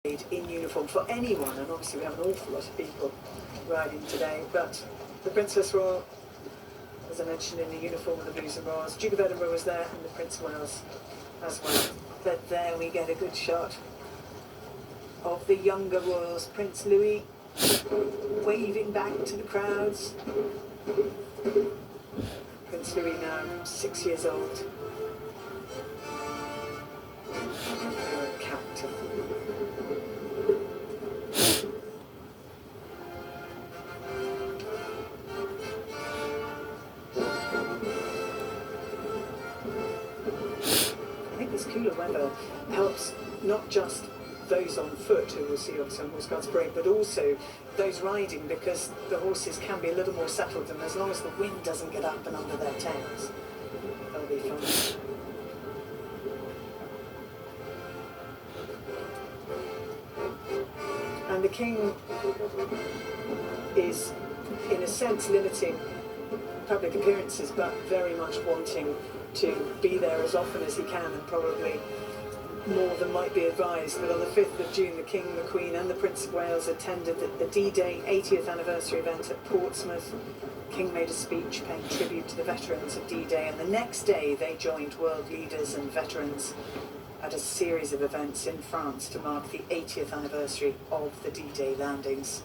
in uniform for anyone, and obviously we have an awful lot of people riding today, but the Princess Royal, as I mentioned, in the uniform of the Blues and Royals. Duke of Edinburgh was there, and the Prince of Wales as well. But there we get a good shot of the younger royals. Prince Louis waving back to the crowds. Prince Louis now 6 years old. Captain. I think this cooler weather helps not just those on foot, who will see obviously on Horse Guards Parade, but also those riding, because the horses can be a little more settled, and as long as the wind doesn't get up and under their tails, they'll be fine. And the King is, in a sense, limiting public appearances, but very much wanting to be there as often as he can, and probably more than might be advised. But on the 5th of June, the King, the Queen and the Prince of Wales attended the D-Day 80th anniversary event at Portsmouth. The King made a speech paying tribute to the veterans of D-Day, and the next day they joined world leaders and veterans at a series of events in France to mark the 80th anniversary of the D-Day landings.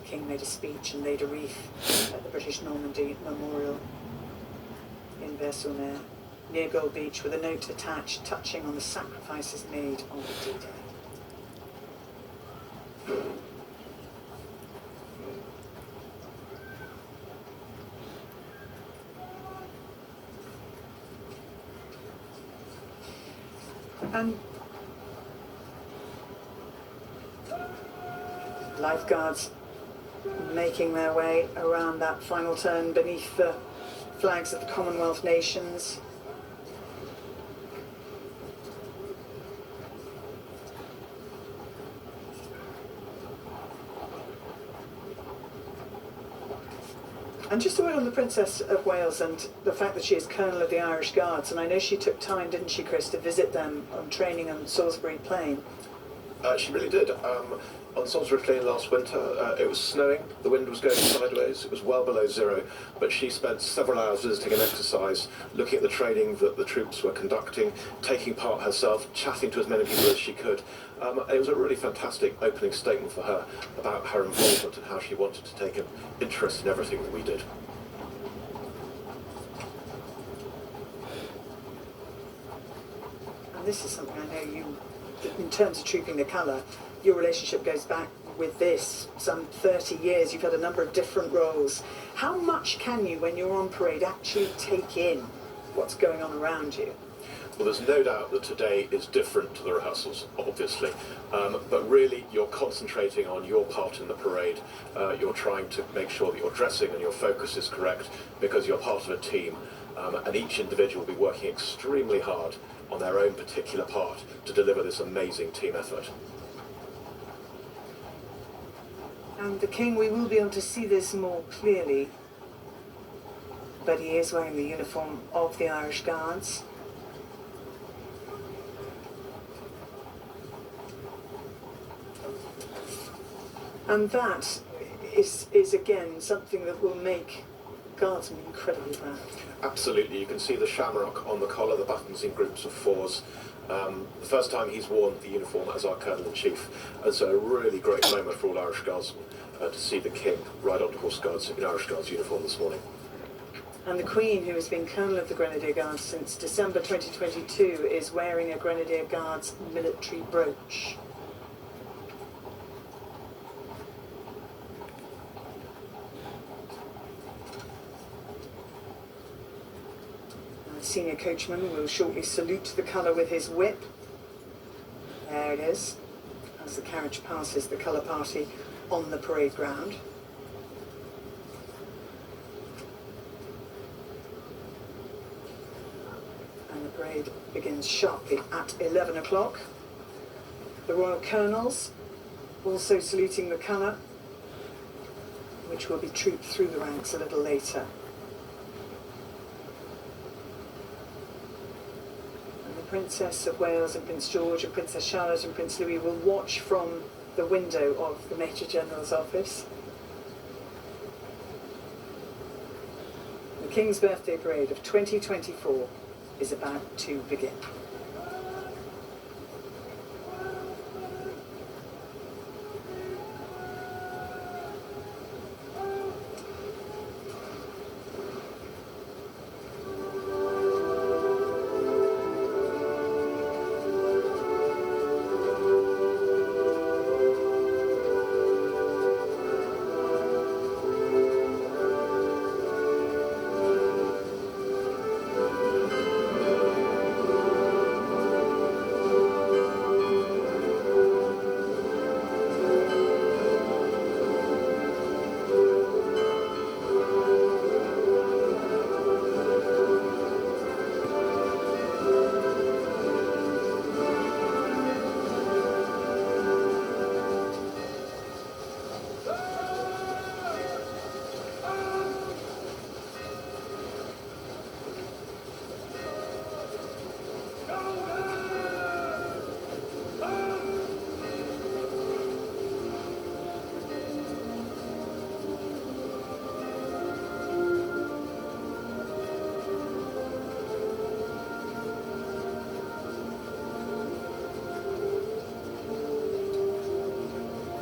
The King made a speech and laid a wreath at the British Normandy Memorial in Vers-sur-Mer, near Gold Beach, with a note attached touching on the sacrifices made on the D-Day. And lifeguards making their way around that final turn beneath the flags of the Commonwealth nations. And just a word on the Princess of Wales and the fact that she is Colonel of the Irish Guards, and I know she took time, didn't she, Chris, to visit them on training on Salisbury Plain? She really did. On Salisbury Plain last winter, it was snowing, the wind was going sideways, it was well below zero, but she spent several hours visiting an exercise, looking at the training that the troops were conducting, taking part herself, chatting to as many people as she could. It was a really fantastic opening statement for her about her involvement and how she wanted to take an interest in everything that we did. And this is something I know you, in terms of Trooping the Colour, your relationship goes back with this some 30 years. You've had a number of different roles. How much can you, when you're on parade, actually take in what's going on around you? Well, there's no doubt that today is different to the rehearsals, obviously, but really you're concentrating on your part in the parade. You're trying to make sure that your dressing and your focus is correct, because you're part of a team, and each individual will be working extremely hard on their own particular part to deliver this amazing team effort. And the King, we will be able to see this more clearly, but he is wearing the uniform of the Irish Guards. And that is again something that will make Guardsmen incredibly proud. Absolutely, you can see the shamrock on the collar, the buttons in groups of fours. The first time he's worn the uniform as our Colonel-in-Chief, and so a really great moment for all Irish Guardsmen to see the King ride onto Horse Guards in Irish Guards uniform this morning. And the Queen, who has been Colonel of the Grenadier Guards since December 2022, is wearing a Grenadier Guards military brooch. Senior coachman will shortly salute the colour with his whip. There it is, as the carriage passes the colour party on the parade ground. And the parade begins sharply at 11 o'clock. The Royal Colonels also saluting the colour, which will be trooped through the ranks a little later. Princess of Wales and Prince George and Princess Charlotte and Prince Louis will watch from the window of the Major General's office. The King's Birthday Parade of 2024 is about to begin.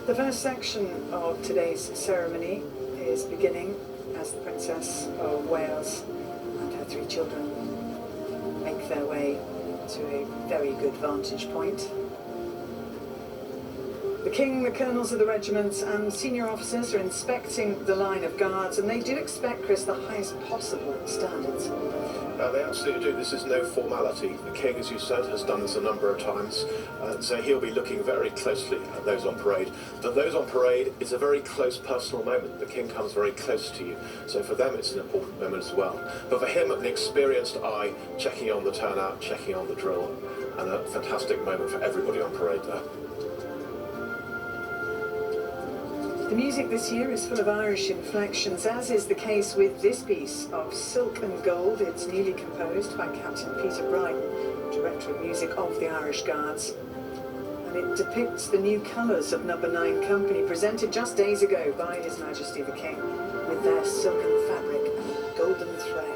The first section of today's ceremony is beginning as the Princess of Wales and her three children make their way to a very good vantage point. The King, the colonels of the regiments and senior officers are inspecting the line of guards, and they do expect, Chris, the highest possible standards. They absolutely do. This is no formality. The King, as you said, has done this a number of times, so he'll be looking very closely at those on parade. But those on parade is a very close personal moment. The King comes very close to you, so for them it's an important moment as well. But for him, an experienced eye, checking on the turnout, checking on the drill, and a fantastic moment for everybody on parade there. The music this year is full of Irish inflections, as is the case with this piece of Silk and Gold. It's newly composed by Captain Peter Bryden, Director of Music of the Irish Guards. And it depicts the new colours of No. 9 Company, presented just days ago by His Majesty the King, with their silken fabric and golden thread.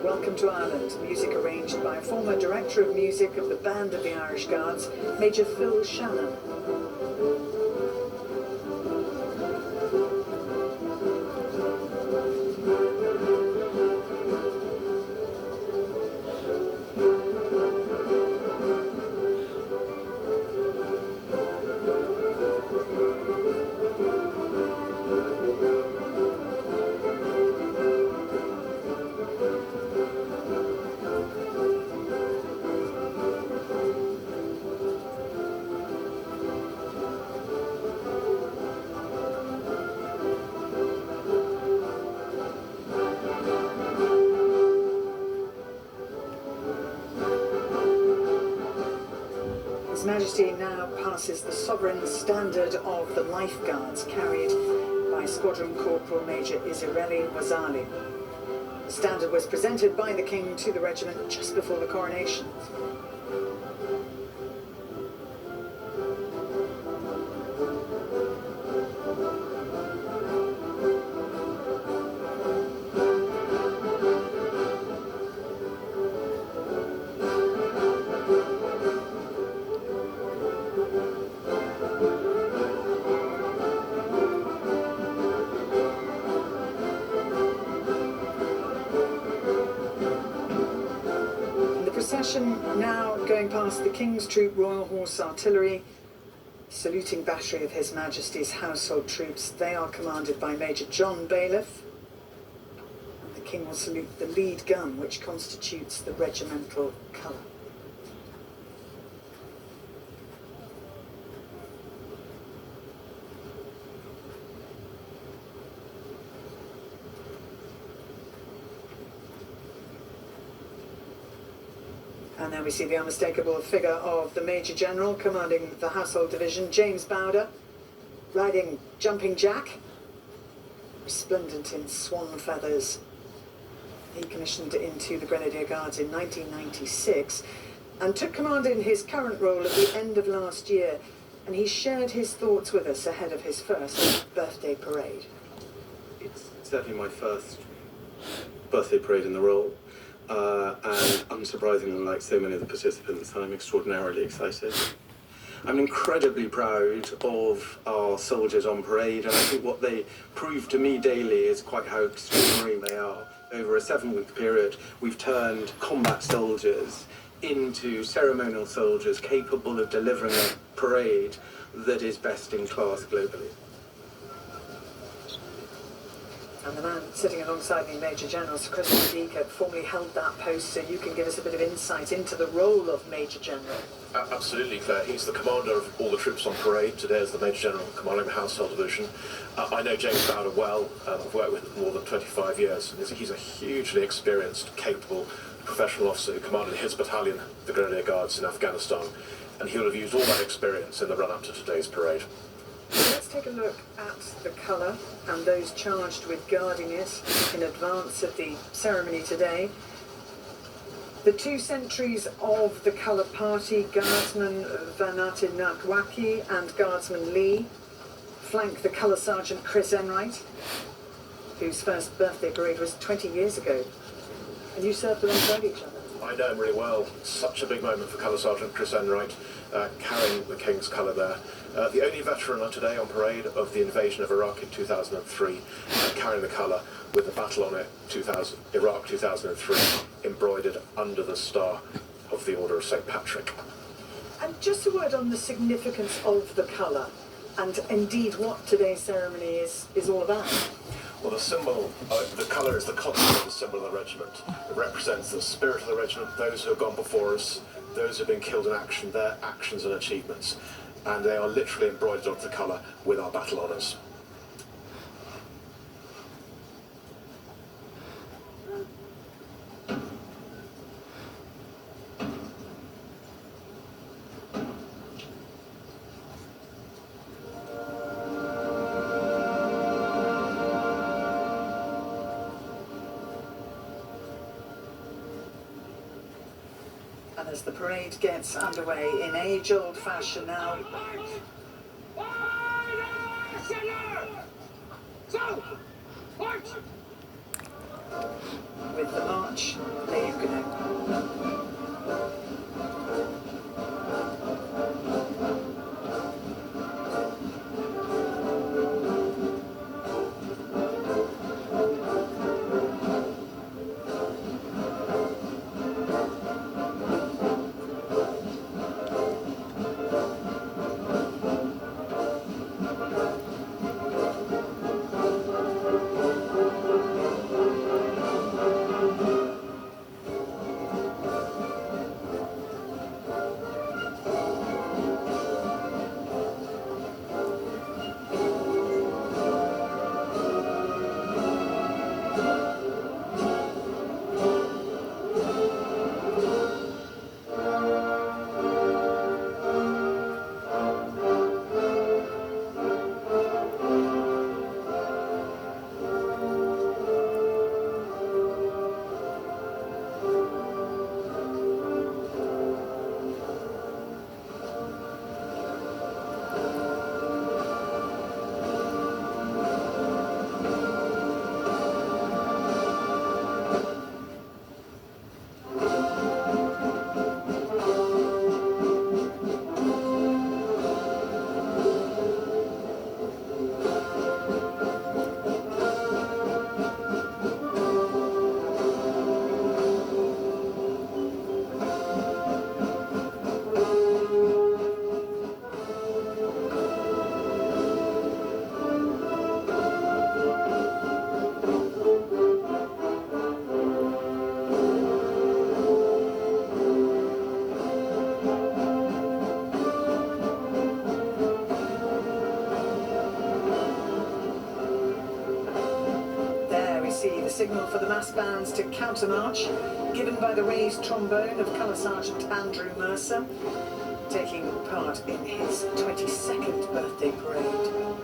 Welcome to Ireland, music arranged by former Director of Music of the Band of the Irish Guards, Major Phil Shannon. His Majesty now passes the sovereign standard of the Lifeguards, carried by Squadron Corporal Major Isirelli Wazali. The standard was presented by the King to the regiment just before the coronation. procession now going past the King's Troop Royal Horse Artillery, saluting battery of His Majesty's household troops. They are commanded by Major John Bailiff. And the King will salute the lead gun, which constitutes the regimental colour. And then we see the unmistakable figure of the Major General commanding the Household Division, James Bowder, riding Jumping Jack, resplendent in swan feathers. He commissioned into the Grenadier Guards in 1996 and took command in his current role at the end of last year. And he shared his thoughts with us ahead of his first birthday parade. It's certainly my first birthday parade in the role. And unsurprisingly, like so many of the participants, I'm extraordinarily excited. I'm incredibly proud of our soldiers on parade, and I think what they prove to me daily is quite how extraordinary they are. Over a 7-week period, we've turned combat soldiers into ceremonial soldiers capable of delivering a parade that is best in class globally. And the man sitting alongside me, Major General Sir Christopher Deacon, formerly held that post, so you can give us a bit of insight into the role of Major General. Absolutely, Claire. He's the commander of all the troops on parade. Today is the Major General commanding the Household Division. I know James Bowder well. I've worked with him for more than 25 years. And he's a hugely experienced, capable, professional officer who commanded his battalion, the Grenadier Guards, in Afghanistan. And he'll have used all that experience in the run-up to today's parade. Let's take a look at the colour and those charged with guarding it in advance of the ceremony today. The 2 sentries of the colour party, Guardsman Vanatin Nakwaki and Guardsman Lee, flank the colour sergeant Chris Enright, whose first birthday parade was 20 years ago. And you served alongside each other. I know him really well. Such a big moment for Colour Sergeant Chris Enright, carrying the King's colour there. The only veteran today on parade of the invasion of Iraq in 2003, carrying the colour with the battle on it, Iraq 2003, embroidered under the star of the Order of St. Patrick. And just a word on the significance of the colour, and indeed what today's ceremony is all about. Well, the symbol, the colour is the constant symbol of the regiment. It represents the spirit of the regiment, those who have gone before us, those who have been killed in action, their actions and achievements. And they are literally embroidered onto the colour with our battle honours. And as the parade gets underway in age-old fashion now, with the march, there you go. signal for the mass bands to countermarch, given by the raised trombone of Colour Sergeant Andrew Mercer, taking part in his 22nd birthday parade.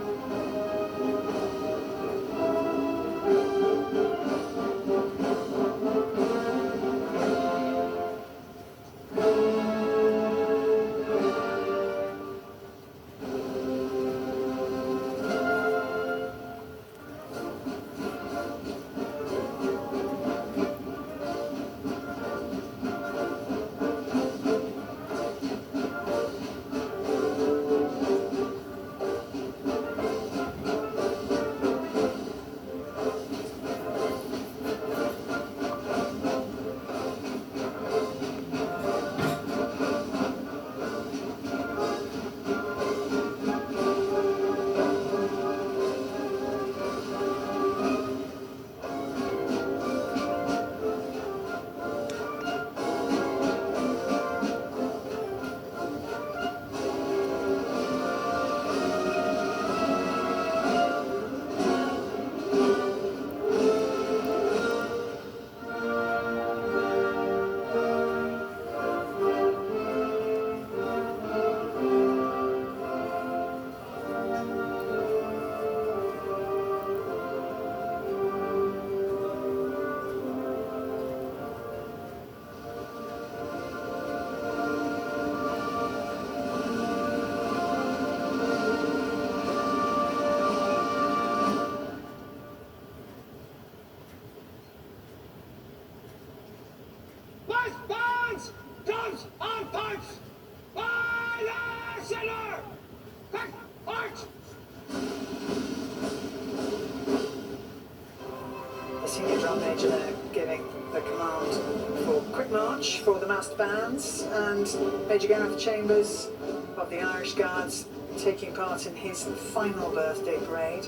Bands, drums and pipes! By the cellar! Quick, march! The senior drum major there giving the command for quick march for the massed bands, and Major Gareth Chambers of the Irish Guards taking part in his final birthday parade.